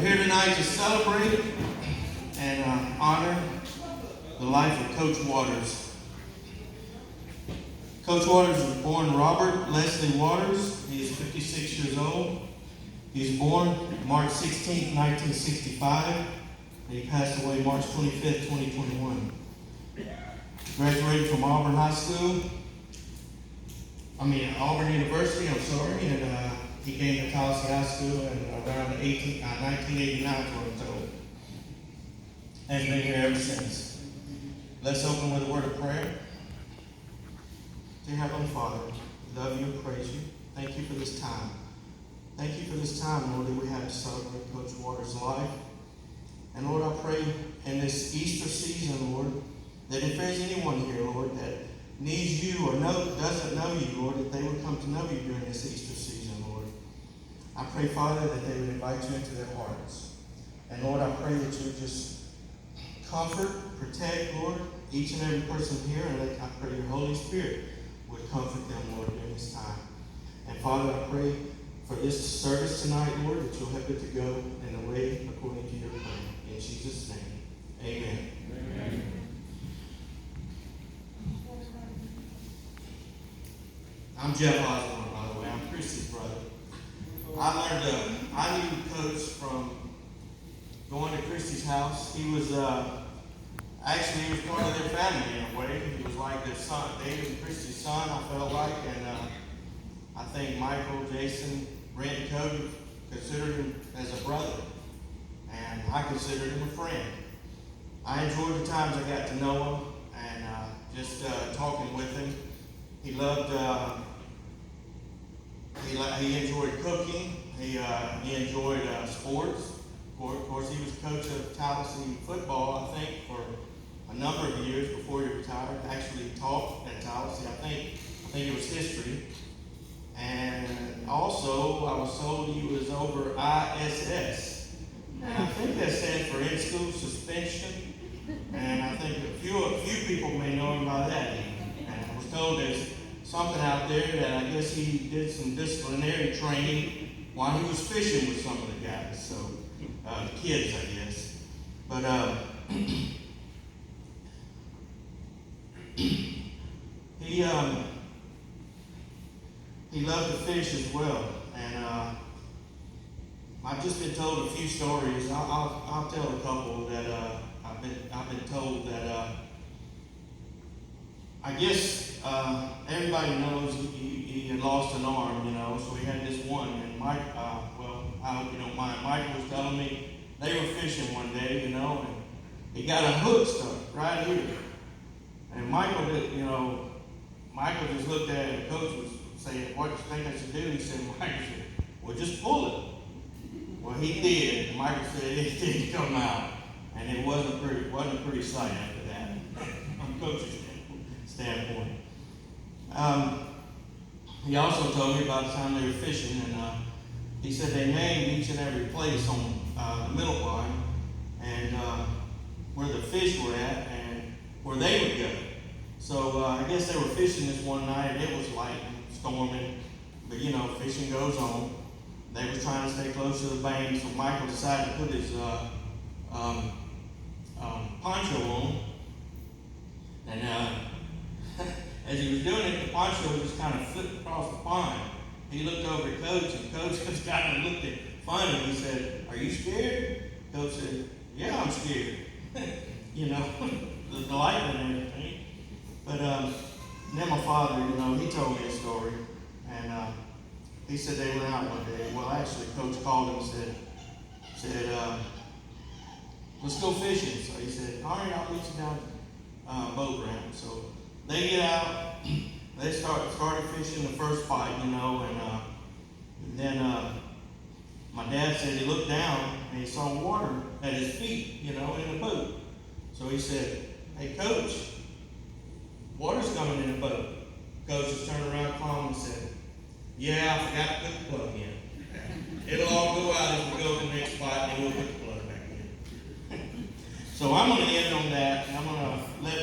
here tonight to celebrate and honor the life of Coach Waters. Coach Waters was born Robert Leslie Waters. He is 56 years old. He was born March 16, 1965, and he passed away March 25th, 2021. Graduated from Auburn University, and he came to Tallassee High School in around 1989 is what I'm told. And he's been here ever since. Let's open with a word of prayer. Dear Heavenly Father, we love you and praise you. Thank you for this time. Thank you for this time, Lord, that we have to celebrate Coach Waters' life. And Lord, I pray in this Easter season, Lord, that if there's anyone here, Lord, that needs you or doesn't know you, Lord, that they would come to know you during this Easter season, Lord. I pray, Father, that they would invite you into their hearts. And Lord, I pray that you would just comfort, protect, Lord, each and every person here, and I pray your Holy Spirit would comfort them, Lord, during this time. And Father, I pray for this service tonight, Lord, that you'll help it to go in a way according to your plan. In Jesus' name, amen. Amen. I'm Jeff Osborne, by the way. I'm Christy's brother. I knew Coach from going to Christy's house. He was actually part of their family in a way. He was like their son, David and Christy's son, I felt like. And I think Michael, Jason, Brent, and Cody considered him as a brother. And I considered him a friend. I enjoyed the times I got to know him and just talking with him. He loved, he enjoyed cooking. He enjoyed sports. Of course, he was coach of Tallassee football, I think, for a number of years before he retired. Actually taught at Tallassee. I think it was history. And also, I was told he was over ISS. And I think that stands for in-school suspension. And I think a few people may know him by that. And I was told there's something out there that I guess he did some disciplinary training while he was fishing with some of the guys. So, the kids, I guess. But, he loved to fish as well. And, I've just been told a few stories. I'll tell a couple that, I've been told that, I guess everybody knows he had lost an arm, so he had this one. And Mike, I hope you don't mind, Michael was telling me they were fishing one day, and he got a hook stuck right here. And Michael just looked at it, and Coach was saying, what do you think I should do? He said, Michael said, well, just pull it. Well, he did, and Michael said it didn't come out. And it wasn't a pretty sight after that, from Coach's standpoint. He also told me about the time they were fishing, and he said they named each and every place on the middle line, and where the fish were at, and where they would go. So I guess they were fishing this one night, and it was light and storming, but fishing goes on. They were trying to stay close to the bank, so Michael decided to put his poncho on, and as he was doing it, the poncho just kind of flipped across the pond. He looked over at Coach, and Coach just kind of looked at funny. He said, "Are you scared?" Coach said, "Yeah, I'm scared." The lightning and everything. But then my father, he told me a story, and he said they went out one day. Well, actually, Coach called him and said, let's go fishing. So he said, all right, I'll meet you down boat ramp. So they get out, they started fishing the first bite, and then my dad said he looked down and he saw water at his feet, in the boat. So he said, hey, Coach, water's coming in the boat. Coach just turned around calm and said, yeah, I forgot to put the plug in. It'll all go out as we go to the next spot, and we'll put the plug back in. So I'm going to end on that, and I'm going to let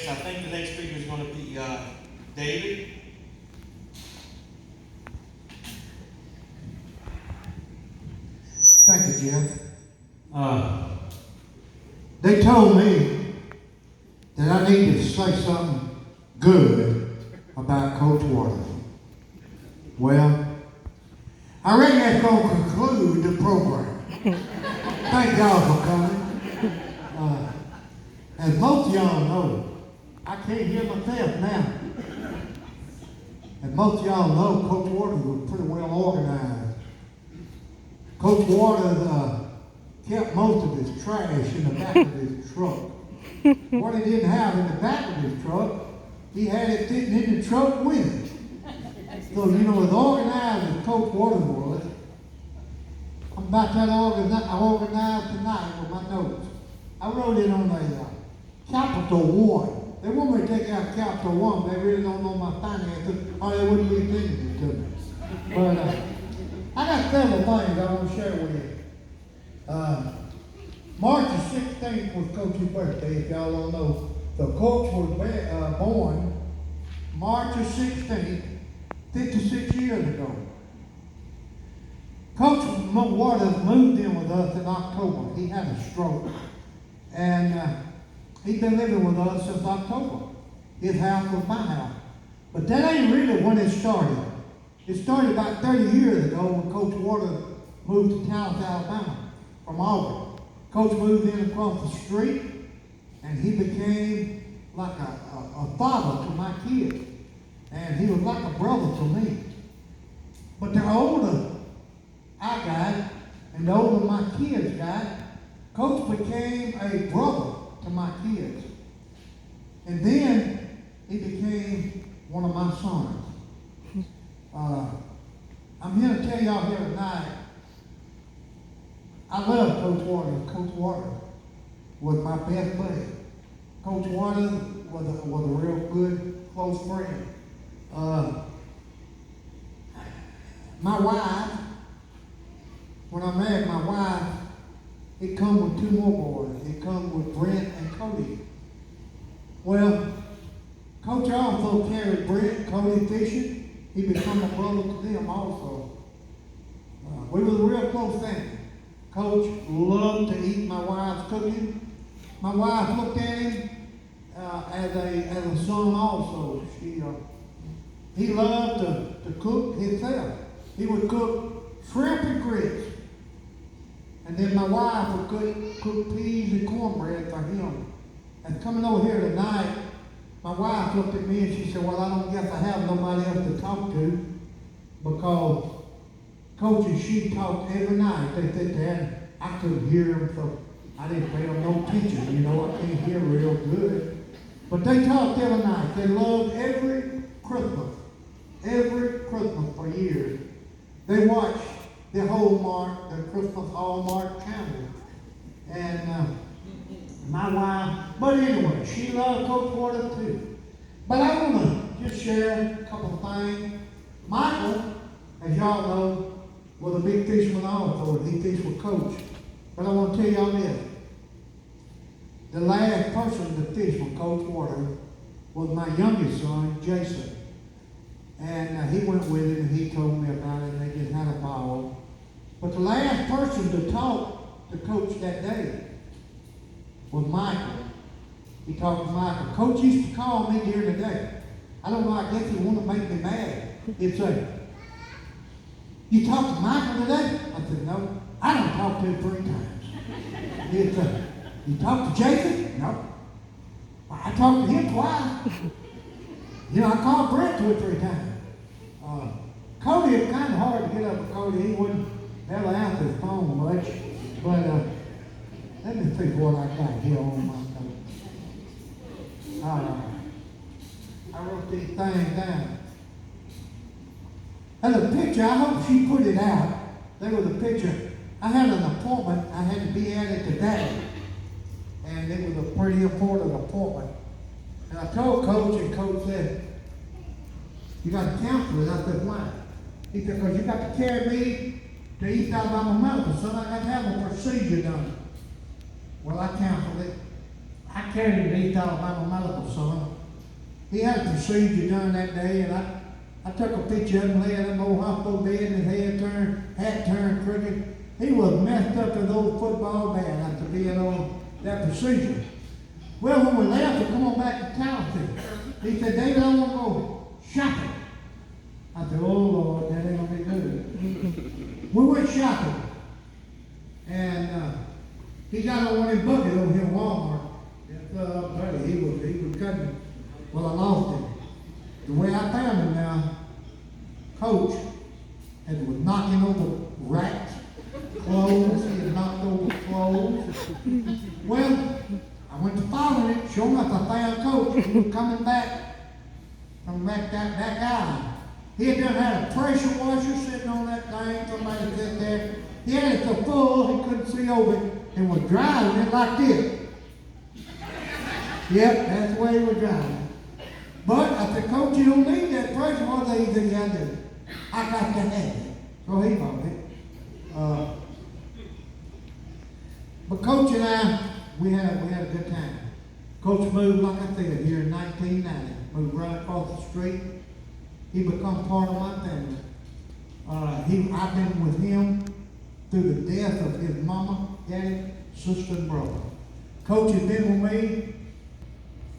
I think the next speaker is going to be David. Thank you, Jeff. They told me that I needed to say something good about Coach Waters. Well, I reckon that's going to conclude the program. Thank y'all for coming. As most of y'all know, I can't hear myself now. As most of y'all know, Coach Waters was pretty well organized. Coach Waters kept most of his trash in the back of his truck. What he didn't have in the back of his truck, he had it sitting in the truck with him. So, you know, as organized as Coach Waters was, I'm about that organized tonight with my notes. I wrote it on a capital one. They want me to take out capital one, but they really don't know my finances, or they wouldn't be thinking it to me. But I got several things I want to share with you. March the 16th was Coach's birthday, if y'all don't know. So Coach was born March the 16th, 56 years ago. Coach Waters moved in with us in October. He had a stroke. And he's been living with us since October. His house was my house. But that ain't really when it started. It started about 30 years ago when Coach Waters moved to Tallassee, Alabama from Auburn. Coach moved in across the street, and he became like a father to my kids. And he was like a brother to me. But the older I got, and the older my kids got, Coach became a brother to my kids. And then he became one of my sons. I'm here to tell y'all here tonight, I love Coach Waters. Coach Waters was my best buddy. Coach Waters was a real good, close friend. My wife, when I married my wife, it come with two more boys. It come with Brent and Cody. Well, Coach also carried Brent and Cody fishing. He became a brother to them also. We was a real close family. Coach loved to eat my wife's cooking. My wife looked at him as a son also. He loved to cook himself. He would cook shrimp and grits. And then my wife would cook peas and cornbread for him. And coming over here tonight, my wife looked at me and she said, well, I don't guess I have nobody else to talk to, because Coach and she talked every night. They said that I couldn't hear them, so I didn't pay them no attention. You know, I can't hear real good. But they talked every night. They loved every Christmas for years. They watched the Christmas Hallmark channel. And my wife, but anyway, she loved Coach Waters too. But I want to just share a couple of things. Michael, as y'all know, was a big fisherman also. He fished with Coach. But I want to tell y'all this. The last person to fish with Coach Waters was my youngest son, Jason. And he went with him and he told me about it, and they just had a ball. But the last person to talk to Coach that day was Michael. He talked to Michael. Coach used to call me during the day. I don't know, I guess he wanted to make me mad. He'd say, you talked to Michael today? I said, no, I don't talk to him 3 times. He'd say, you talked to Jason? No. I talked to him twice. You know, I called Brent 2 or 3 times. Cody, it's kind of hard to get up with Cody. He wouldn't ever answer his phone much. But let me see what I got here on my notes. I wrote these things down. There's a picture, I hope she put it out. There was a picture. I had an appointment. I had to be at it today. And it was a pretty important appointment. And I told Coach, and Coach said, you got to cancel it. I said, why? He said, because you got to carry me to East Alabama Medical, so I got to have a procedure done. Well, I canceled it. I carried him to East Alabama Medical, son. He had a procedure done that day, and I took a picture of him laying in the old hospital bed, and his hat turned crooked. he was messed up as old football man after being on that procedure. Well, when we left, we come on back to Tallassee. He said, David, I want to go shopping. I said, oh, Lord, that ain't going to be good. We went shopping. And he got on one of his buckets over here in Walmart. Buddy, he was cutting. Well, I lost him. The way I found him now, Coach, as he was knocking over racks, clothes, he had knocked over clothes. Well, I went to follow it. Sure enough, I found Coach. He was coming back that guy. He had done had a pressure washer sitting on that thing. Somebody sitting there. He had it so full he couldn't see over it and was driving it like this. Yep, that's the way he was driving. But I said, Coach, you don't need that pressure washer. He said, yeah, I do. I got to have it. So he bought it. But Coach and I, we had a good time. Coach moved, like I said, here in 1990. Moved right across the street. He become part of my family. I've been with him through the death of his mama, daddy, sister, and brother. Coach has been with me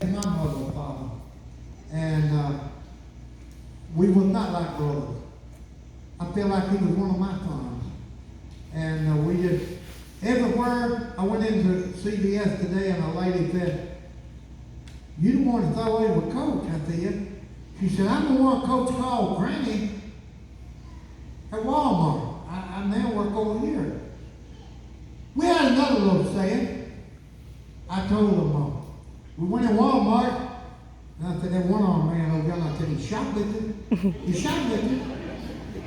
and my mother and father. And we was not like brothers. I feel like he was one of my sons. And we just, everywhere, I went into CBS today and a lady said, you the one that's always with Coach, I said. She said, I'm the one Coach called Granny at Walmart. I now work over here. We had another little saying. I told them, we went in Walmart, and I said, that one-armed man over there, and I said, he shoplifted. He shoplifted.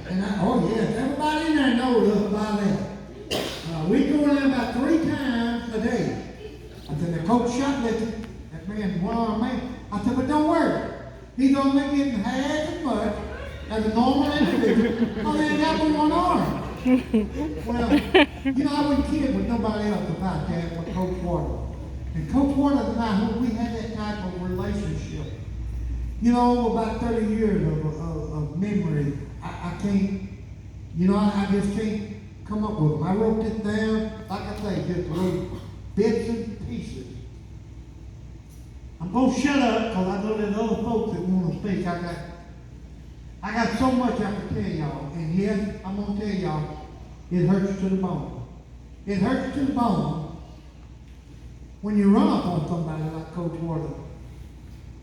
And oh yes, everybody in there knows us by that. We go in there about 3 times a day. I said, the Coach shoplifted. That man, one-armed man. I said, but don't worry. He's only getting half as much as a normal individual. Oh, they got but one arm. Well, you know, I wasn't kidding with nobody else about that but Coach Waters. And Coach Waters and I, we had that type of relationship. You know, about 30 years of memory, I can't, you know, I just can't come up with them. I wrote this down, like I say, just little bits and pieces. I'm going to shut up because I know there's other folks that want to speak. I got so much I can tell y'all. And yes, I'm going to tell y'all, it hurts to the bone. It hurts to the bone when you run up on somebody like Coach Waters.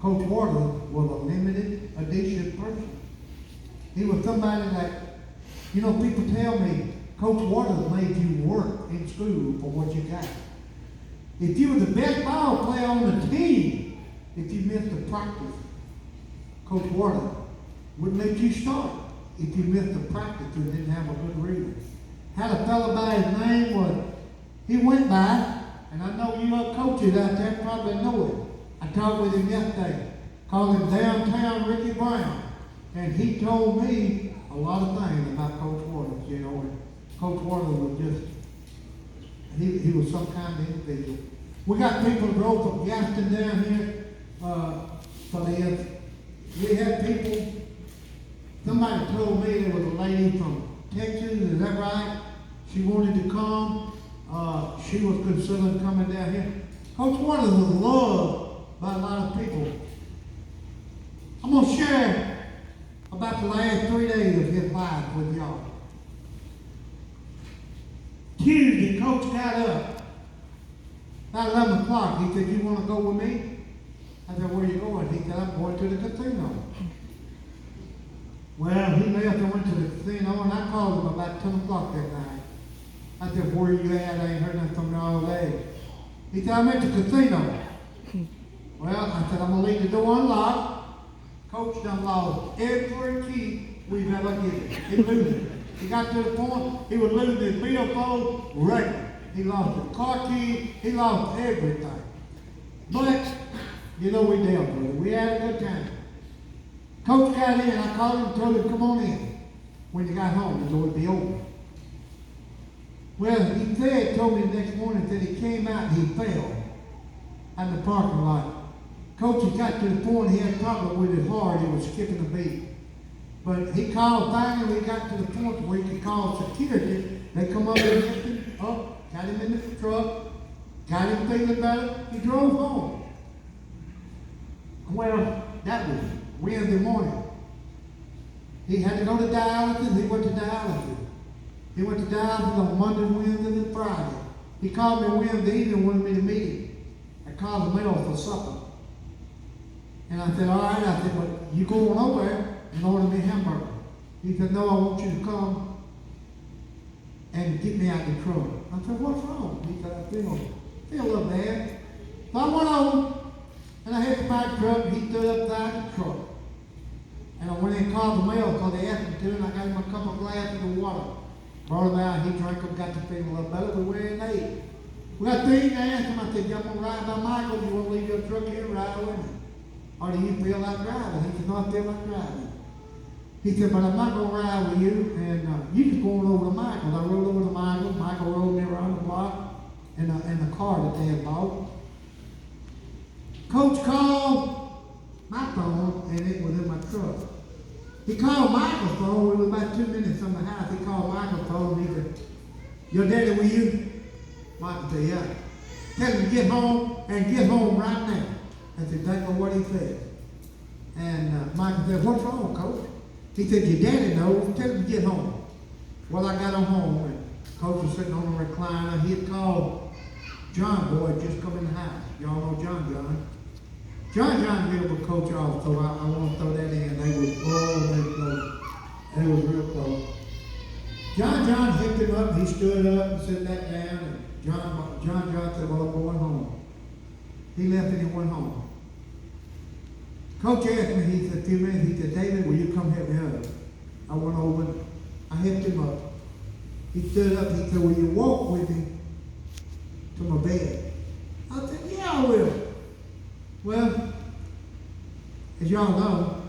Coach Waters was a limited edition person. He was somebody that, you know, people tell me, Coach Waters made you work in school for what you got. If you were the best ball player on the team, if you missed a practice, Coach Waters would let you start if you missed a practice and didn't have a good reason. Had a fellow by his name he went by, and I know you other coaches out there probably know him. I talked with him yesterday, called him Downtown Ricky Brown, and he told me a lot of things about Coach Waters, you know, and Coach Waters was just, he was some kind of individual. We got people drove from Gaston down here for this. We had people, somebody told me there was a lady from Texas, is that right? She wanted to come. She was considering coming down here. Coach Waters was loved by a lot of people. I'm going to share about the last 3 days of his life with y'all. Tuesday, Coach got up. About 11 o'clock, he said, you want to go with me? I said, where are you going? He said, I'm going to the casino. Well, he left and went to the casino, and I called him about 10 o'clock that night. I said, where are you at? I ain't heard nothing from you all day. He said, I'm at the casino. Well, I said, I'm going to leave the door unlocked. Coach done lost every key we've ever given. He lose it. He got to the point, he was losing his billfold record. He lost his car key. He lost everything. But, you know, we dealt with it. We had a good time. Coach got in. I called him and told him, come on in. When he got home, the door would be open. Well, he told me the next morning that he came out and he fell in the parking lot. Coach had got to the point he had a problem with his heart. He was skipping a beat. But he called, finally we got to the point where he could call security They come up and lift him up, got him in the truck, got him feeling better. He drove home. Well, that was Wednesday morning. He had to go to dialysis. He went to dialysis. He went to dialysis on Monday, Wednesday, and Friday. He called me Wednesday evening and wanted me to meet him. I called the mail for supper. And I said, all right. I said, but you go on over there and order me a hamburger. He said, no, I want you to come and get me out of the truck. I said, what's wrong? He said, I feel a little bad. So I went over and I hit the back truck and he stood upside the truck. And I went in and called the mail because they asked me to, and I got him a couple of glasses of water. Brought him out, he drank them, got to feeling a little better. We went in and ate. We got things, I asked him, I said, y'all gonna ride by Michael? You want to leave your truck here and ride with me? Or do you feel like driving? He said, no, I feel like driving. He said, but I'm not going to ride with you, and you just going over to Michael's. I rode over to Michael's. Michael rode me around the block in the car that they had bought. Coach called my phone, and it was in my truck. He called Michael's phone. We were about 2 minutes from the house. He called Michael's phone, and he said, your daddy with you? Michael said, yeah. Tell him to get home, and get home right now. That's exactly what he said. And Michael said, what's wrong, Coach? He said, your daddy knows. Tell him to get home. Well, I got him home, and Coach was sitting on the recliner. He had called John Boy, just come in the house. Y'all know John. John real with Coach off, so I want to throw that in. They was very close. They was real close. John picked him up. He stood up and sat back down. And John said, well, I'm going home. He left and he went home. Coach asked me, he said, a few minutes, he said, David, will you come help me up? I went over, I helped him up. He stood up, he said, will you walk with me to my bed? I said, yeah, I will. Well, as y'all know,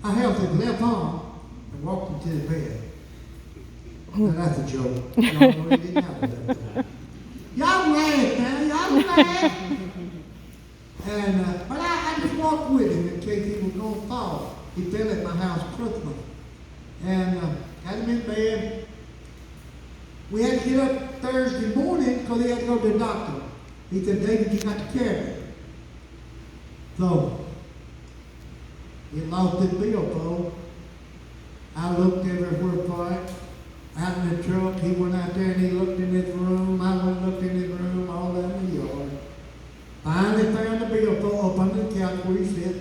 I held his left arm and walked him to the bed. Now that's a joke. Y'all know he didn't have a left arm. Y'all laugh now, y'all laugh. And, but I just walked with him in case he was going to fall. He fell at my house Christmas. And got him in bed. We had to get up Thursday morning because he had to go to the doctor. He said, David, you got to carry me. So, he lost his billfold. I looked everywhere for it. Out in the truck, he went out there and he looked in his room. I went and looked in his room, all that in the yard. Finally found the billfold up under the couch where he sat.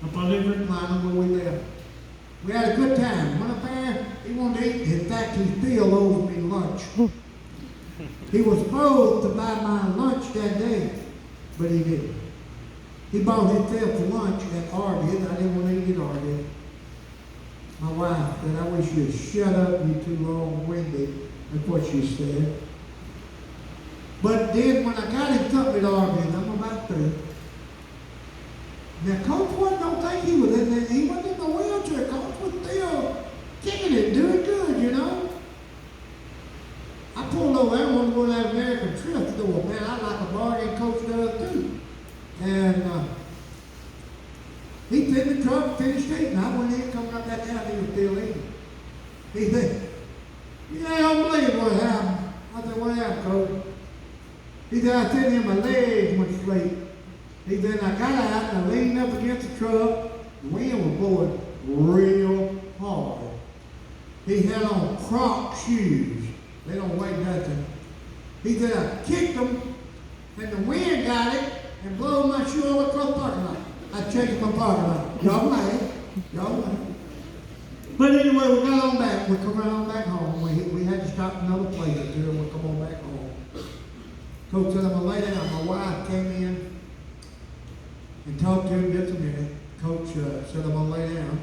Up under the recliner where we left. We had a good time. Went up there, he wanted to eat. In fact, he still owes me lunch. He was supposed to buy my lunch that day, but he didn't. He bought himself for lunch at Arby's. I didn't want to eat at Arby's. My wife said, I wish you'd shut up, you too long-winded. That's what she said. But then when I got him something at Arby's, I'm about through. Now, Coach don't think he was in there. He wasn't in the wheelchair. Coach was still kicking it, doing good, you know. I pulled over there and wanted to go to that American thrift store. Man, I like a bargain. Coach does too. And he fit in the truck, finished eating. I went in, come right back out, he was still eating. He said, you don't believe what happened. I said, what happened, Coach? He said, I said in my legs went straight. He said, I got out and I leaned up against the truck. The wind was blowing real hard. He had on Croc shoes. They don't weigh nothing. He said, I kicked them and the wind got it and blew my shoe all across the parking lot. I checked my parking lot. Y'all laugh. But anyway, we got on back. We come on back home. We had to stop another place or two and we come on back home. Coach said, I'm going to lay down. My wife came in and talked to him just a minute. Coach said, I'm going to lay down.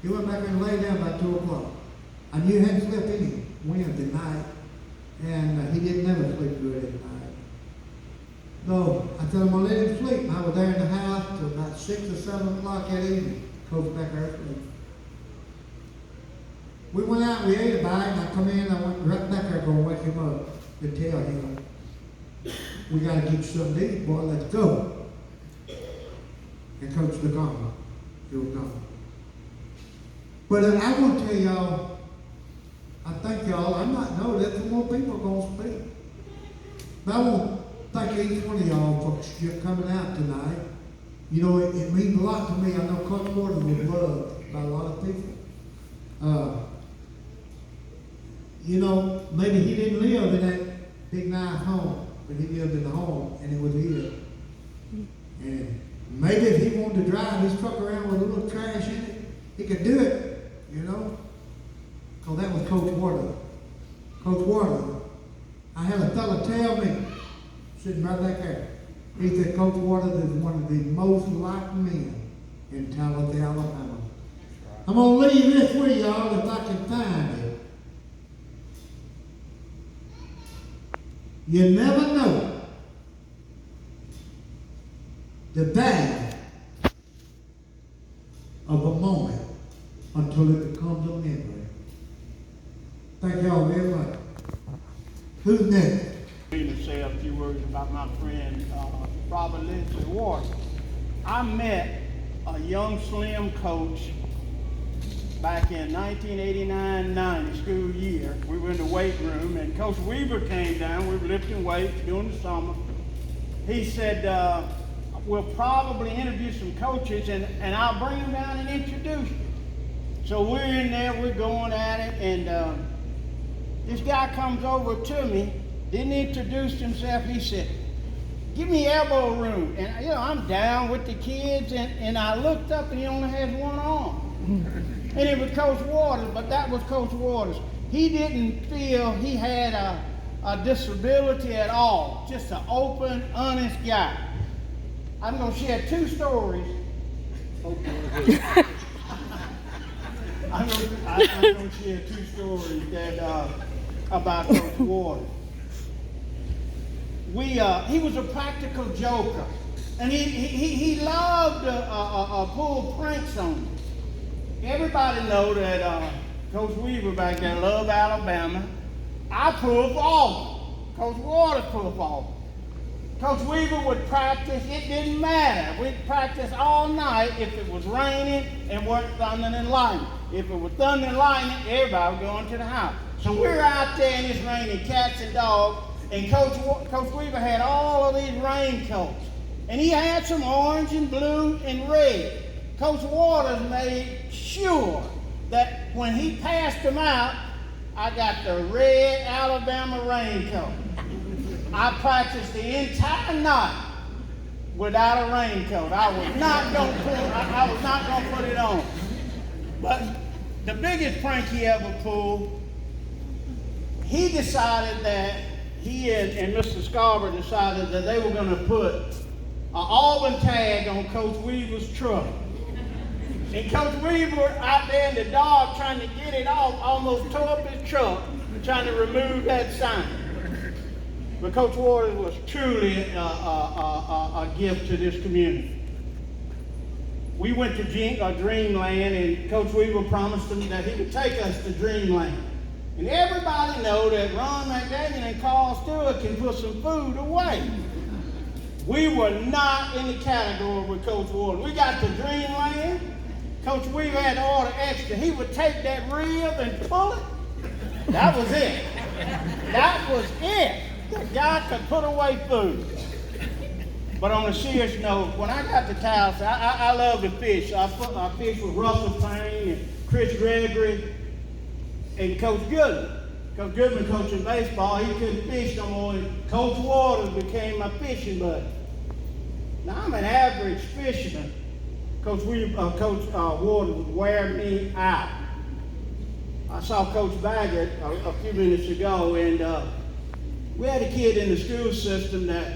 He went back and lay down about 2 o'clock. I knew he hadn't slept any Wednesday night, and he didn't never sleep good at night. So I said, I'm going to let him sleep. And I was there in the house till about 6 or 7 o'clock that evening. Coach back there sleeping. We went out, we ate a bite, and I come in, I went right back there going to wake him up to tell him, we got to get you something to eat, boy, let's go. And Coach was gone. He was gone. But I want to tell y'all, I thank y'all. I might know that some more people are going to speak. But I want to thank each one of y'all for coming out tonight. You know, it means a lot to me. I know Coach Waters was loved by a lot of people. You know, maybe he didn't live in that big nice home, but he lived in the home, and it was his. And maybe if he wanted to drive his truck around with a little trash in it, he could do it, you know. Because that was Coach Waters. Coach Waters. I had a fellow tell me, sitting right back there, he said Coach Waters is one of the most liked men in Tallassee, Alabama. I'm going to leave this with y'all if I can find it. You never know the value of a moment until it becomes a memory. Thank y'all very much. Who's next? I'm going to say a few words about my friend, Robert Lindsay Ward. I met a young slim coach back in 1989-90 school year. We were in the weight room, and Coach Weaver came down. We were lifting weights during the summer. He said, we'll probably interview some coaches, and I'll bring them down and introduce you. So we're in there, we're going at it, and this guy comes over to me, didn't introduce himself. He said, give me elbow room. And you know, I'm down with the kids, and I looked up, and he only has one arm. And it was Coach Waters, but that was Coach Waters. He didn't feel he had a disability at all. Just an open, honest guy. I'm going to share two stories. I'm going to share two stories that about Coach Waters. He was a practical joker, and he loved to pull pranks on you. Everybody know that Coach Weaver back there loved Alabama. I pulled for Auburn. Coach Waters pulled for Auburn. Coach Weaver would practice. It didn't matter. We'd practice all night if it was raining and weren't thunder and lightning. If it was thunder and lightning, everybody was going to the house. So we're out there and it's raining cats and dogs. And Coach Weaver had all of these raincoats. And he had some orange and blue and red. Coach Waters made sure that when he passed them out, I got the red Alabama raincoat. I practiced the entire night without a raincoat. I was not going to put it on. But the biggest prank he ever pulled, he decided that he and Mr. Scarborough decided that they were going to put an Auburn tag on Coach Weaver's truck. And Coach Weaver out there in the dark trying to get it off, almost tore up his truck trying to remove that sign. But Coach Waters was truly a gift to this community. We went to Dreamland, and Coach Weaver promised them that he would take us to Dreamland. And everybody know that Ron McDaniel and Carl Stewart can put some food away. We were not in the category with Coach Waters. We got to Dreamland. Coach Weaver had to order extra. He would take that rib and pull it. That was it. That was it. The guy could put away food. But on a serious note, when I got to Tallassee, I love to fish. I fished with Russell Payne and Chris Gregory and Coach Goodman. Coach Goodman coaching baseball, he couldn't fish no more, and Coach Waters became my fishing buddy. Now I'm an average fisherman. Coach Waters would wear me out. I saw Coach Baggett a few minutes ago, and we had a kid in the school system that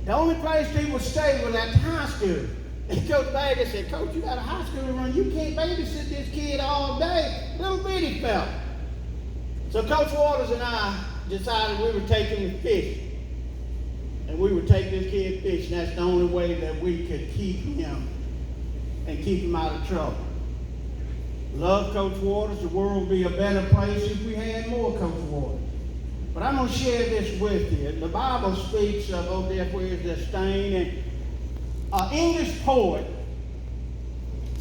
the only place he would stay was at the high school. And Coach Baggett said, Coach, you got a high school to run. You can't babysit this kid all day. Little bitty fella. So Coach Waters and I decided we would take him fishing. And we would take this kid fishing. That's the only way that we could keep him and keep him out of trouble. Love Coach Waters. The world would be a better place if we had more Coach Waters. But I'm going to share this with you. The Bible speaks of, oh, there where's the stain, and an English poet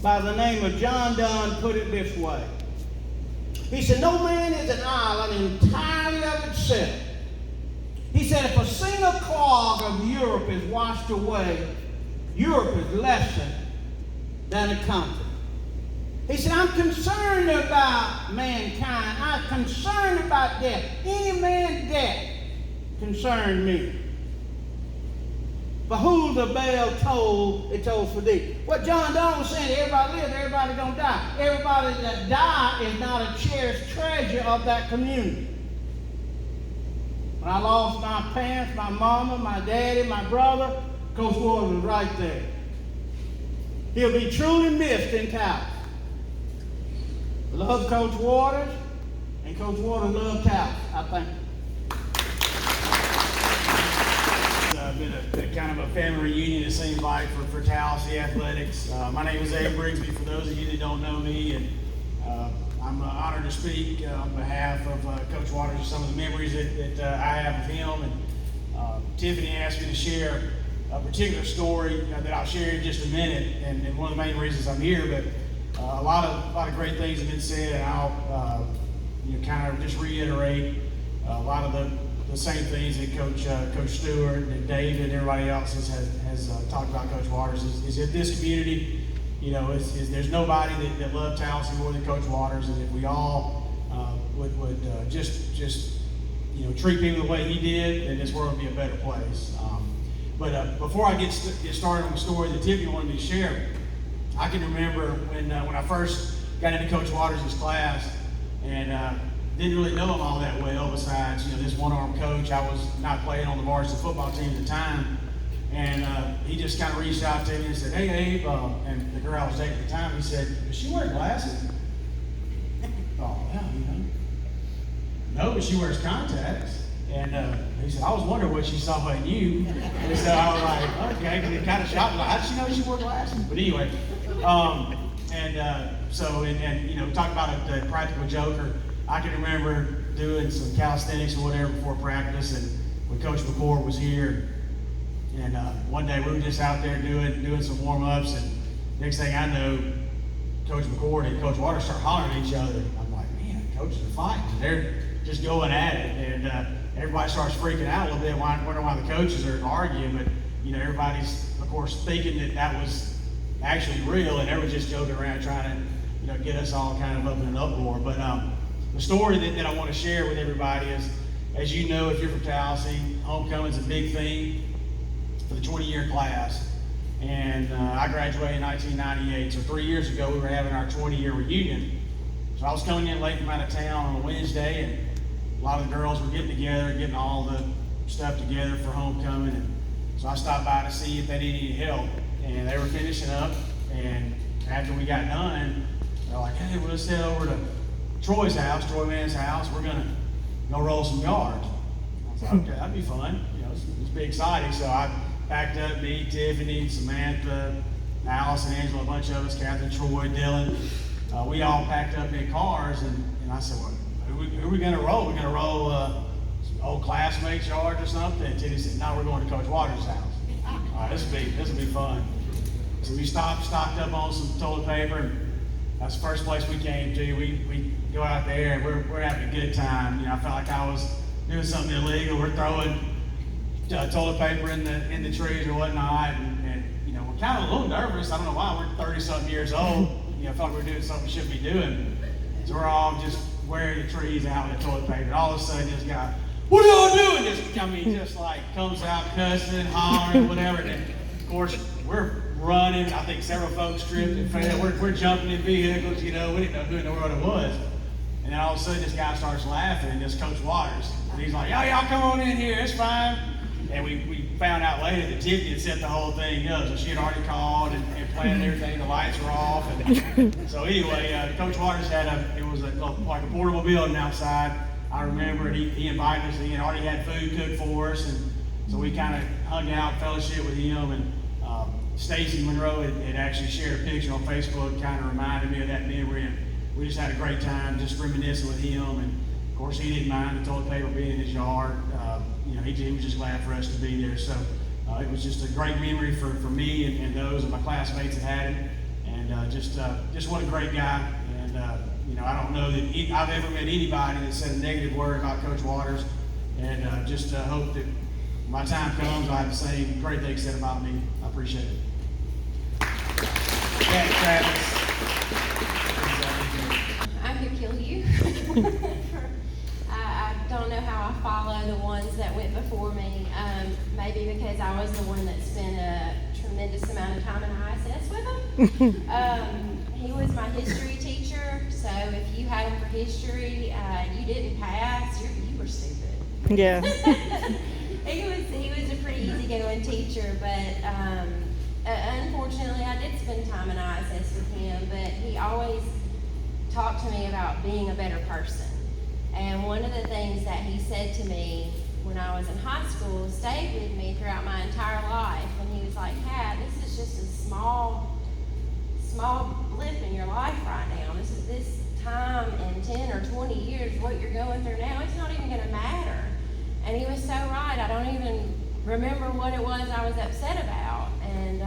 by the name of John Donne put it this way. He said, no man is an island entirely of itself. He said, if a single clog of Europe is washed away, Europe is lesser than a continent. He said, I'm concerned about mankind. I'm concerned about death. Any man's death concerned me. For who the bell toll, it tolls for thee. What John Donne was saying, everybody lives, everybody gonna die. Everybody that die is not a cherished treasure of that community. When I lost my parents, my mama, my daddy, my brother, Coach Waters was right there. He'll be truly missed in Tallassee. Love Coach Waters, and Coach Waters loved Tallassee, I think. Been a kind of a family reunion, it seems like, for Tallassee athletics. My name is Abe Brigsby, for those of you that don't know me, and I'm honored to speak on behalf of Coach Waters of some of the memories that I have with him. And Tiffany asked me to share a particular story that I'll share in just a minute, and one of the main reasons I'm here. But a lot of great things have been said, and I'll kind of just reiterate a lot of the same things that Coach Stewart and David and everybody else has talked about Coach Waters. Is that this community, there's nobody that loved Tallassee more than Coach Waters, and if we all would just treat people the way he did, then this world would be a better place. But before I get started on the story that Tiffany wanted me to share, I can remember when I first got into Coach Waters' class, and didn't really know him all that well besides, this one-armed coach. I was not playing on the varsity football team at the time. And he just kind of reached out to me and said, hey, Abe, and the girl I was dating at the time, he said, does she wear glasses? Oh, yeah, no, but she wears contacts. And he said, I was wondering what she saw in you. And so I was like, okay, because it kind of shocked me. How did she know she wore glasses? But anyway, talk about a practical joker. I can remember doing some calisthenics or whatever before practice, and when Coach McCord was here, and one day we were just out there doing some warm-ups, and next thing I know, Coach McCord and Coach Waters start hollering at each other. I'm like, man, coaches are fighting. They're just going at it, and everybody starts freaking out a little bit, wondering why the coaches are arguing, but everybody's, of course, thinking that was actually real, and they were just joking around trying to get us all kind of up in an uproar. But the story that I want to share with everybody is, as you know, if you're from Tallassee, homecoming's a big thing for the 20-year class. And I graduated in 1998, so 3 years ago we were having our 20-year reunion. So I was coming in late from out of town on a Wednesday, and a lot of the girls were getting together, getting all the stuff together for homecoming. And so I stopped by to see if they needed help. And they were finishing up, and after we got done, they're like, hey, we'll just head over to Troy Man's house. We're gonna go roll some yards. I was like, okay, that'd be fun. It's be exciting. So I packed up me, Tiffany, Samantha, Alice, and Angela, a bunch of us, Catherine, Troy, Dylan. We all packed up in cars, and I said, well, who are we gonna roll? We're gonna roll some old classmates' yards or something? And Tiffany said, no, we're going to Coach Waters' house. All right, this will be fun. So we stocked up on some toilet paper, and that's the first place we came to. We go out there, and we're having a good time. I felt like I was doing something illegal. We're throwing toilet paper in the trees or whatnot, and we're kind of a little nervous. I don't know why. We're 30-something years old. I felt like we're doing something we shouldn't be doing. So we're all just wearing the trees out with the toilet paper. And all of a sudden, this guy, what are y'all doing? Just like comes out cussing, hollering, whatever. And of course, we're running. I think several folks tripped and fell. We're jumping in vehicles. We didn't know who in the world it was. And then all of a sudden, this guy starts laughing, and it's Coach Waters. And he's like, y'all come on in here. It's fine. And we found out later that Tiffany had set the whole thing up. So she had already called and planned everything. The lights were off. And so anyway, Coach Waters had like a portable building outside. I remember he invited us. He had already had food cooked for us. And so we kind of hung out, fellowship with him. And Stacy Monroe had actually shared a picture on Facebook, kind of reminded me of that memory. And we just had a great time just reminiscing with him. And of course, he didn't mind the toilet paper being in his yard. He was just glad for us to be there. So it was just a great memory for me and those of my classmates that had it. And just what a great guy. And I don't know that I've ever met anybody that said a negative word about Coach Waters, and just hope that when my time comes, I have the same great things said about me. I appreciate it. Yeah, Travis. I could kill you. I don't know how I follow the ones that went before me. Maybe because I was the one that spent a tremendous amount of time in ISS with him. He was my history teacher, so if you had him for history, you didn't pass, you were stupid. Yeah. He was a pretty easygoing teacher, but unfortunately I did spend time in ISS with him, but he always talked to me about being a better person. And one of the things that he said to me when I was in high school stayed with me throughout my entire life. And he was like, Kat, this is just a small blip in your life right now. This time in 10 or 20 years, what you're going through now, it's not even gonna matter. And he was so right. I don't even remember what it was I was upset about. And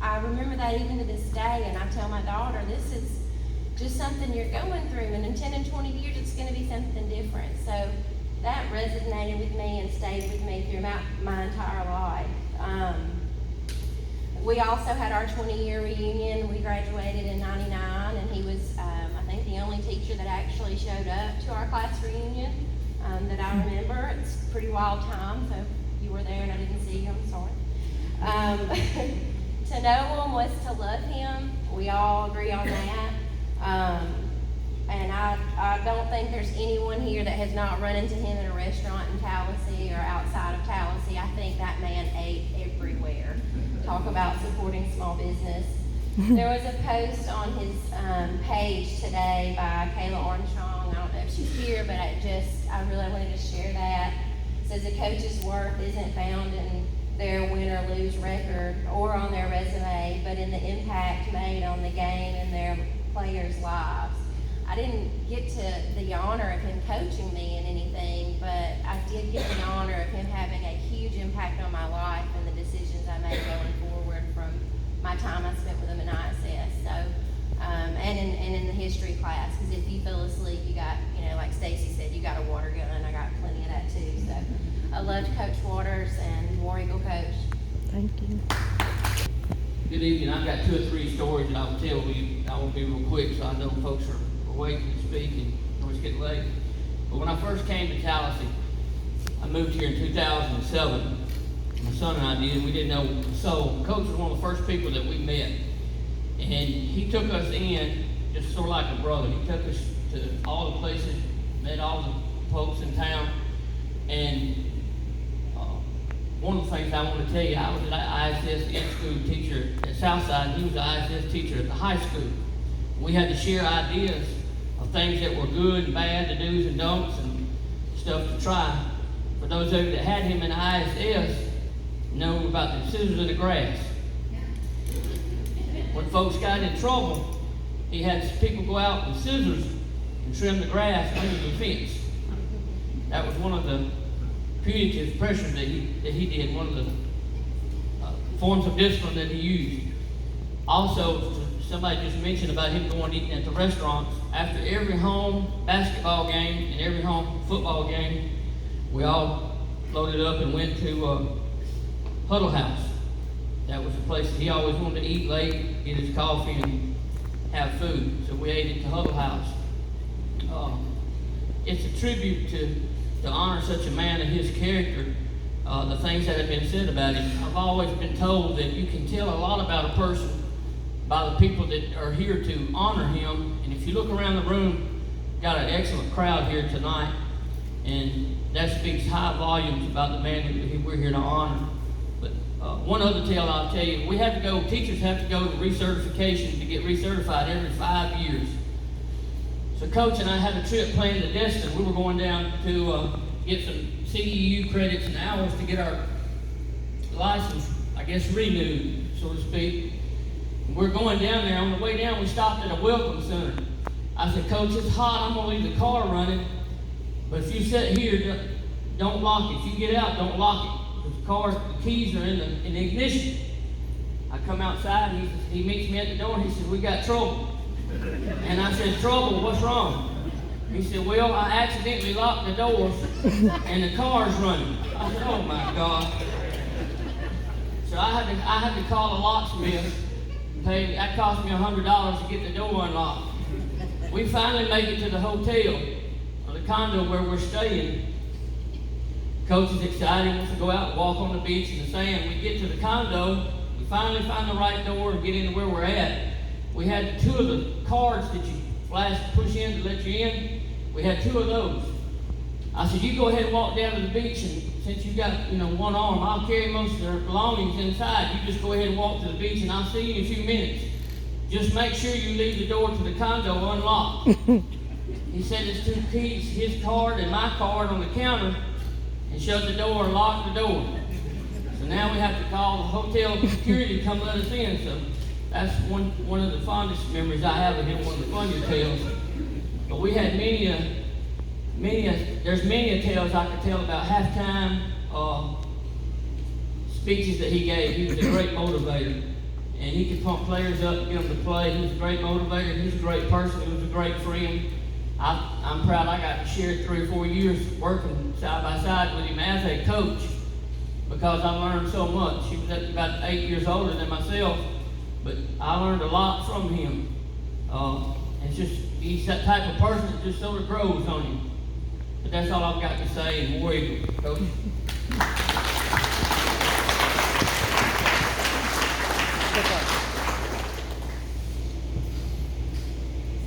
I remember that even to this day, and I tell my daughter, this is just something you're going through, and in 10 and 20 years, it's gonna be something different. So that resonated with me and stayed with me throughout my entire life. We also had our 20-year reunion. We graduated in '99, and he was, I think, the only teacher that actually showed up to our class reunion that I remember. It's a pretty wild time, so if you were there and I didn't see you, I'm sorry. To know him was to love him. We all agree on that. And I don't think there's anyone here that has not run into him in a restaurant in Tallassee or outside of Tallassee. I think that man ate everywhere. Talk about supporting small business. There was a post on his page today by Kayla Armstrong. I don't know if she's here, but I really wanted to share that. It says a coach's worth isn't found in their win or lose record or on their resume, but in the impact made on the game and their players' lives. I didn't get to the honor of him coaching me in anything, but I did get the honor of him having a huge impact on my life and the decisions I made going forward from my time I spent with him in ISS. So, and in the history class, because if you fell asleep, you got, like Stacy said, you got a water gun. I got plenty of that too. So, I loved Coach Waters and War Eagle Coach. Thank you. Good evening. I've got 2 or 3 stories that I'll tell you. I will be real quick so I know folks are waiting to speak and always get late. But when I first came to Tallassee, I moved here in 2007. My son and I did, and we didn't know. So Coach was one of the first people that we met. And he took us in just sort of like a brother. He took us to all the places, met all the folks in town. And one of the things I want to tell you, I was an ISS in-school teacher at Southside, and he was an ISS teacher at the high school. We had to share ideas of things that were good and bad, the do's and don'ts, and stuff to try. For those of you that had him in ISS, know about the scissors in the grass. When folks got in trouble, he had people go out with scissors and trim the grass under the fence. That was one of the punitive pressures that he did, one of the forms of discipline that he used. Also, somebody just mentioned about him going eating at the restaurants. After every home basketball game and every home football game, we all loaded up and went to Huddle House. That was the place that he always wanted to eat late, get his coffee, and have food. So we ate at the Huddle House. It's a tribute to honor such a man and his character, the things that have been said about him. I've always been told that you can tell a lot about a person by the people that are here to honor him. And if you look around the room, got an excellent crowd here tonight, and that speaks high volumes about the man that we're here to honor. But one other tale I'll tell you, teachers have to go to recertification to get recertified every 5 years. So Coach and I had a trip planned to Destin. We were going down to get some CEU credits and hours to get our license, I guess, renewed, so to speak. And we're going down there. On the way down, we stopped at a welcome center. I said, Coach, it's hot. I'm going to leave the car running. But if you sit here, don't lock it. If you get out, don't lock it. Because the keys are in the ignition. I come outside, and he meets me at the door, and he said, we got trouble. And I said, "Trouble, what's wrong?" He said, "Well, I accidentally locked the doors and the car's running." I said, "Oh my God." So I had to call a locksmith. That cost me $100 to get the door unlocked. We finally make it to the hotel, or the condo where we're staying. Coach is excited, wants to go out and walk on the beach in the sand. We get to the condo, we finally find the right door and get into where we're at. We had 2 of the cards that you push in to let you in. We had 2 of those. I said, "You go ahead and walk down to the beach, and since you got, one arm, I'll carry most of their belongings inside. You just go ahead and walk to the beach, and I'll see you in a few minutes. Just make sure you leave the door to the condo unlocked." He set his 2 keys, his card and my card, on the counter, and shut the door and locked the door. So now we have to call the hotel security to come let us in. So that's one of the fondest memories I have of him, one of the funnier tales. But we had there's many tales I could tell about halftime speeches that he gave. He was a great motivator, and he could pump players up and get them to play. He was a great motivator. He was a great person. He was a great friend. I'm proud I got to share 3 or 4 years working side by side with him as a coach, because I learned so much. He was about 8 years older than myself, but I learned a lot from him. He's that type of person that just sort of grows on him. But that's all I've got to say, and War Eagle, Coach.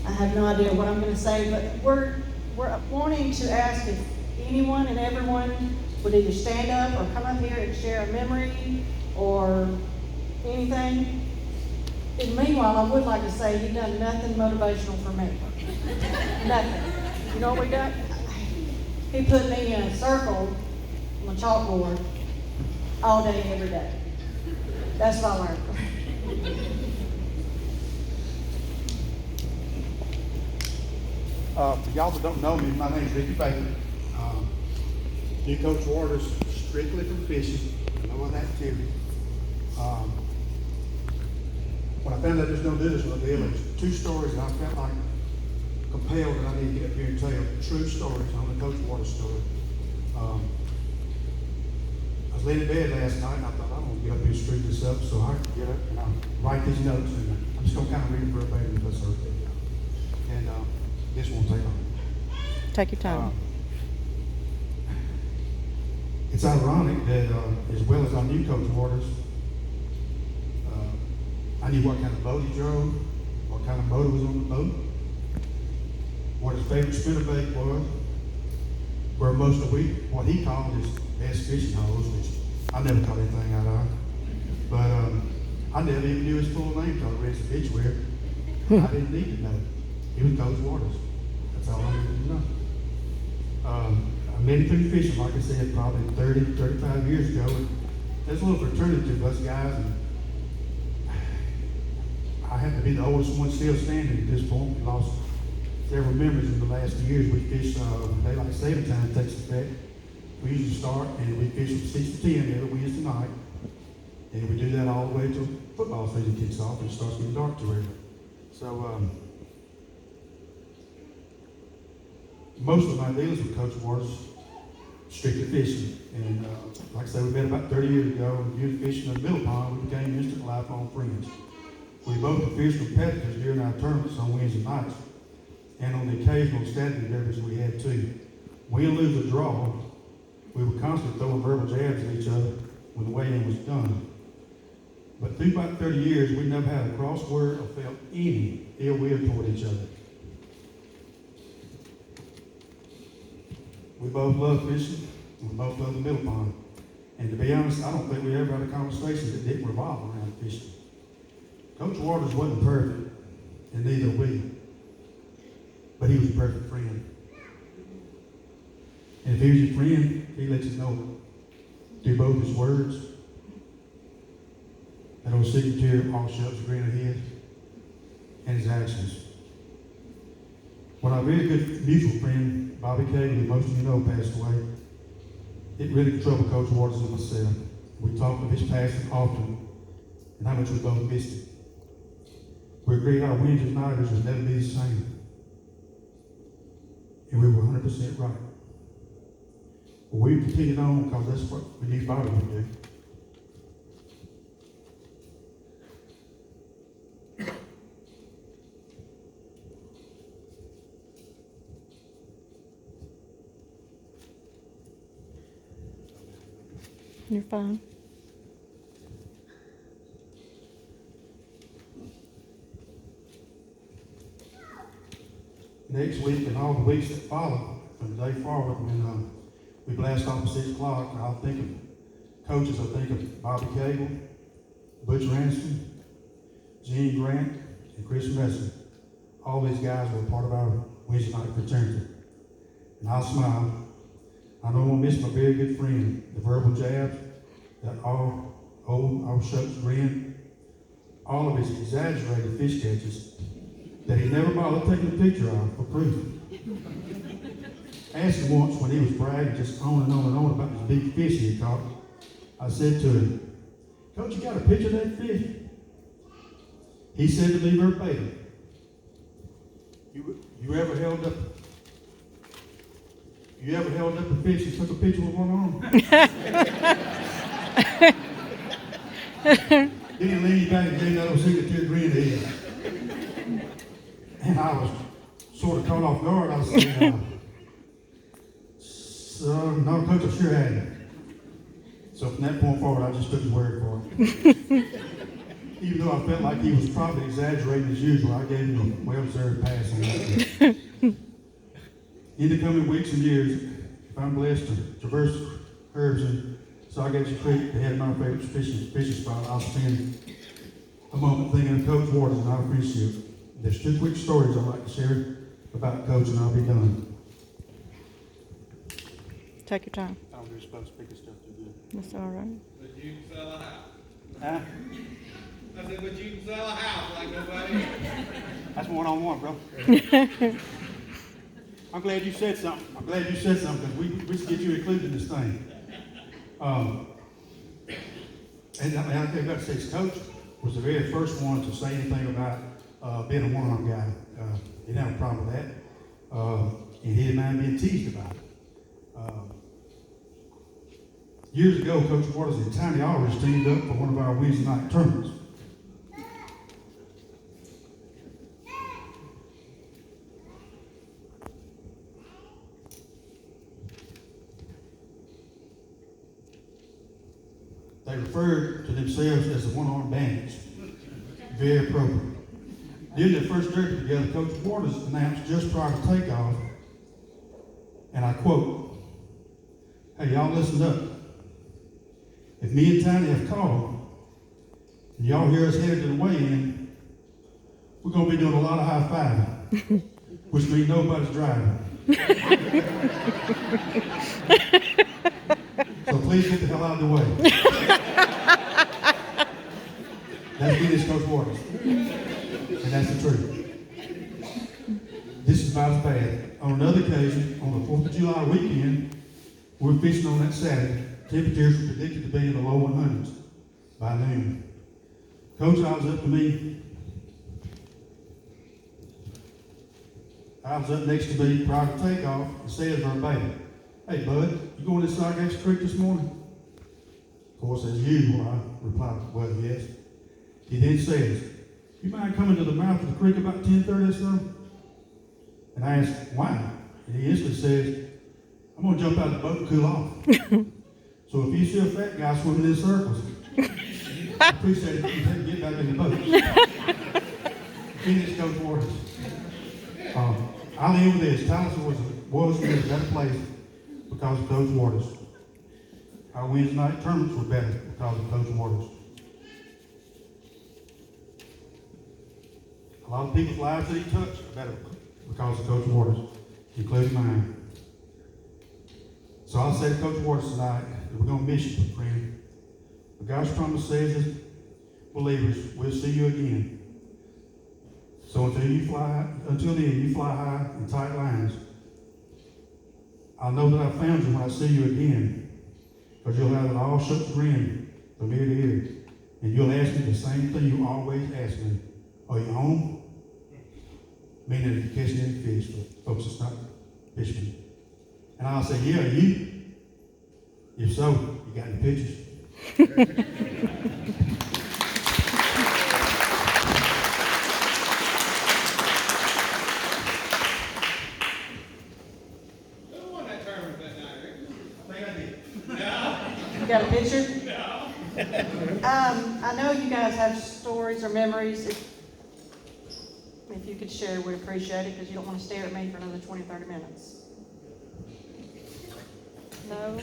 I have no idea what I'm going to say, but we're wanting to ask if anyone and everyone would either stand up or come up here and share a memory or anything. And meanwhile, I would like to say you've done nothing motivational for me. Nothing. You know what we done? He put me in a circle on the chalkboard all day, every day. That's what I learned. For y'all that don't know me, my name's Ricky Baker. Do Coach Waters strictly from fishing, no other activity. When I found out I was going to do this with Bill, there's 2 stories that I felt like compelled that I need to get up here and tell true stories on the Coach Waters story. I was laying in bed last night and I thought, I'm going to get up here and straighten this up so I can get up and I'll write these notes, and I'm just going to kind of read them verbatim if that's okay. And this won't take long. Take your time. It's ironic that as well as I knew Coach Waters, I knew what kind of boat he drove, what kind of motor was on the boat, what his favorite spinnerbait was, where most of the week, what he called his best fishing holes, which I never caught anything out of. But I never even knew his full name until I read his obituary. I didn't need to know. He was Coach Waters. That's all I needed to know. I met him through fishing, like I said, probably 30, 35 years ago. And there's a little fraternity of us guys, and I happen to be the oldest one still standing at this point. We lost several members in the last few years. We fish when daylight saving time takes effect. We usually start and we fish from 6 to 10 every Wednesday night. And we do that all the way till football season kicks off and it starts getting dark too early. So most of my dealings with Coach Waters strictly fishing. And like I said, we met about 30 years ago, and we were fishing in the middle pond. We became instant lifelong friends. We both were fierce competitors during our tournaments on Wednesday nights, and on the occasional Saturday derbies we had too. Win, lose, or draw, we were constantly throwing verbal jabs at each other when the weigh-in was done. But through about 30 years, we never had a cross word or felt any ill will toward each other. We both love fishing, and we both love the middle pond. And to be honest, I don't think we ever had a conversation that didn't revolve around fishing. Coach Waters wasn't perfect, and neither are we. But he was a perfect friend. And if he was your friend, he lets you know through both his words, that old signature, all shucks, grin of his, and his actions. When our very good mutual friend, Bobby Cagle, who most of you know passed away, it really troubled Coach Waters and myself. We talked of his passing often and how much we both missed it. We agreed our Wednesday nighters would never be the same. And we were 100% right. But we continued on because that's what we knew Bobby would do. You're fine. Next week and all the weeks that follow, from the day forward, when we blast off at 6 o'clock, I'll think of coaches. I'll think of Bobby Cable, Butch Ransom, Gene Grant, and Chris Messer. All these guys were part of our Wednesday night fraternity. And I'll smile. I don't want to miss my very good friend, the verbal jabs, that all shucks grin, all of his exaggerated fish catches that he never bothered taking a picture of for proof. I asked him once when he was bragging just on and on and on about this big fish he had caught. I said to him, "Coach, you got a picture of that fish?" He said to me verbatim, You ever held up a fish and took a picture with one arm? Then he leaned back and gave that little signature grin to him. And I was sort of caught off guard. I said, no, Coach, I sure hadn't. So from that point forward, I just took his word for it. Even though I felt like he was probably exaggerating as usual, I gave him a well-deserved pass on that. In the coming weeks and years, if I'm blessed to traverse herbs in Saugatcha Creek to head my favorite fishing spot, I'll spend a moment thinking of Coach Waters and our friendship. There's 2 quick stories I'd like to share about Coach, and I'll be done. Take your time. I was just supposed to speak this stuff too good. That's all right. But you can sell a house. Huh? I said, but you can sell a house like nobody else. That's one-on-one, bro. I'm glad you said something. Because we should get you included in this thing. And I've got to say, Coach was the very first one to say anything about being a one-arm guy. He didn't have a problem with that. And he didn't mind being teased about it. Years ago, Coach Waters and Tiny Aldridge teamed up for one of our Wednesday night tournaments. They referred to themselves as the one-armed bandits. Very appropriate. During their first derby together, Coach Waters announced just prior to takeoff, and I quote, "Hey, y'all listen up. If me and Tiny have called, and y'all hear us headed to the weigh-in, we're going to be doing a lot of high-fiving, which means nobody's driving. So please get the hell out of the way." That's me, this Coach Waters. And that's the truth. This is about as bad. On another occasion, on the 4th of July weekend, we were fishing on that Saturday. Temperatures were predicted to be in the low 100s by noon. Coach I was up next to me prior to takeoff and said verbatim, "Hey, bud, you going to Saugatcha Creek this morning?" Of course, as usual, I replied, "Well, yes." He then says, "You mind coming to the mouth of the creek about 10:30 or so?" And I asked, "Why?" And he instantly says, "I'm going to jump out of the boat and cool off." So if you see a fat guy swimming in circles, I appreciate it if you can get back in the boat. Phoenix Coach Waters. I'll end with this. Tallassee was a better place because of Coach Waters. Our Wednesday night tournaments were better because of Coach Waters. A lot of people's lives that he touched are better because of Coach Waters, including mine. So I'll say to Coach Waters tonight that we're going to miss you, friend. But God's promise says as believers, we'll see you again. So until then, you fly high in tight lines. I'll know that I found you when I see you again, because you'll have an all shook grin from ear to ear, and you'll ask me the same thing you always ask me are you home? Meaning, if you're catching any fish for folks that's not fishermen. And I'll say, yeah, you? If so, you got any pictures? Who won that tournament that night, Rick? I think I did. No. You got a picture? No. I know you guys have stories or memories. If you could share, we'd appreciate it, because you don't want to stare at me for another 20, 30 minutes. No?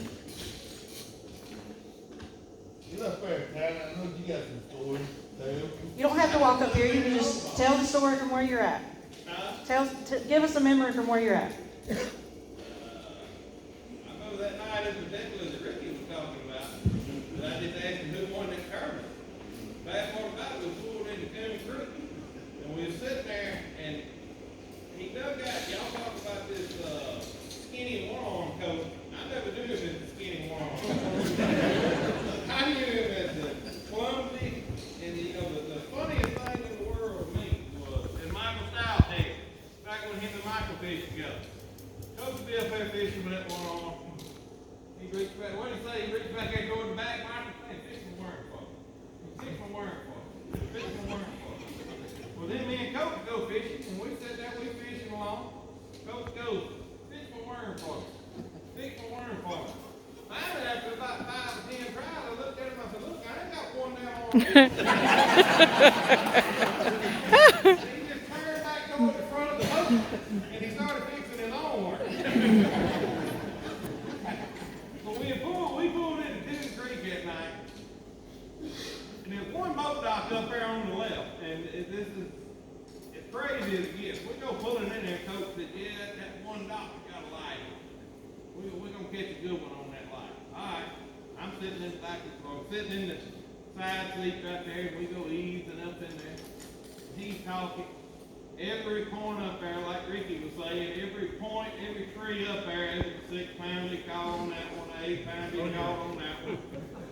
You look fair, Tad. I know you got some stories, too. You don't have to walk up here. You can just tell the story from where you're at. Give us a memory from where you're at. I remember that night in particular that Ricky was talking about, that I just asked him who won that tournament. Fast forward about it, we pulled into Coon Creek, and we were sitting there, and he dug out, y'all talk about this skinny one-arm coat. I never knew him as the skinny one-arm coat. I knew him as the clumsy, and the funniest thing in the world to me was, in Michael Stough days, back when him and Michael fished together. Coach would be up there fishing with that one arm. He reached back, what did he say? He reached back there toward the back, Michael, hey, fish my worm for me. Fish my worm for me. Fish my worm for me. Well, then me and Coach go fishing, and we sat there, we fishing along. Coach goes, fish my worm for me. Fish my worm for me. Finally, after about 5 or 10 tries, I looked at him, I said, look, I ain't got one down on here. He just turned back toward the front of the boat, and he started fixing his own worm. But we pulled into Coon Creek that night, and there's one boat dock up there on the left, and this is as crazy as it gets. We go pulling in there, Coach said, yeah, that one dock got a light. We're gonna catch a good one on that light. All right, I'm sitting in the back of the car, sitting in the side seat right there, and we go easing up in there. He's talking. Every point up there, like Ricky was saying, every point, every tree up there, it was a 6-pounder he caught on that one, an 8-pounder he caught on that one.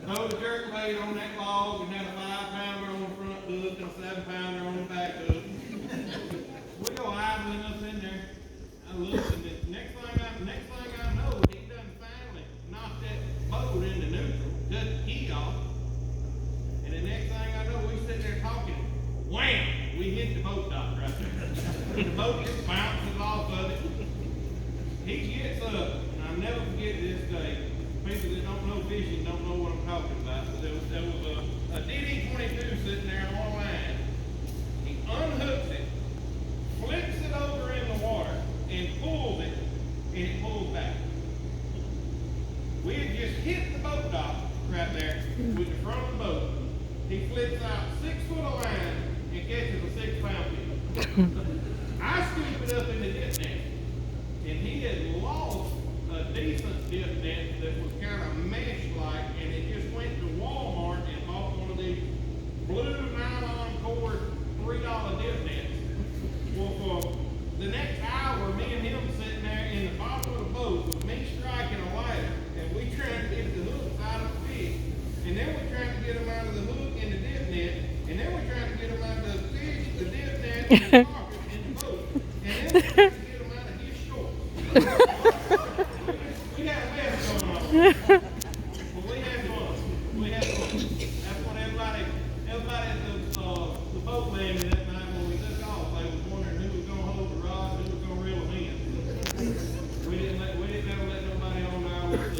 Throw the jerkbait on that log and had a 5-pounder on the front hook and a 7-pounder on the back hook. We go idling up in there. I look, and the next thing I know, he done finally knocked that boat into neutral, cut the key off. And the next thing I know, we sit there talking. Wham! We hit the boat dock right there. The boat just bounces off of it. He gets up, and I'll never forget this day. People that don't know fishing don't know what I'm talking about. But there was a DD-22 sitting there on line. He unhooks it, flips it over in the water, and pulls it, and it pulls back. We had just hit the boat dock right there with the front of the boat. He flips out 6 foot of line and catches a 6-pound fish. I scoop it up in the dip net, and he had lost a decent dip net that was kind of mesh-like, and it just went to Walmart and bought one of these blue nylon cord $3 dip nets. Well, for the next hour, me and him sitting there in the bottom of the boat with me striking a lighter, and we trying to get the hooks out of the fish, and then we're trying to get them out of the hook in the dip net, and then we're trying to get them out of the fish, the dip net, and the carpet in the boat, and then we're trying to get them out of his shorts. We had a mess going on. But we had fun. We had fun. That's what everybody at the boat landing that night when we took off, they was wondering who was going to hold the rod, who was going to reel them in. We didn't ever let nobody on there with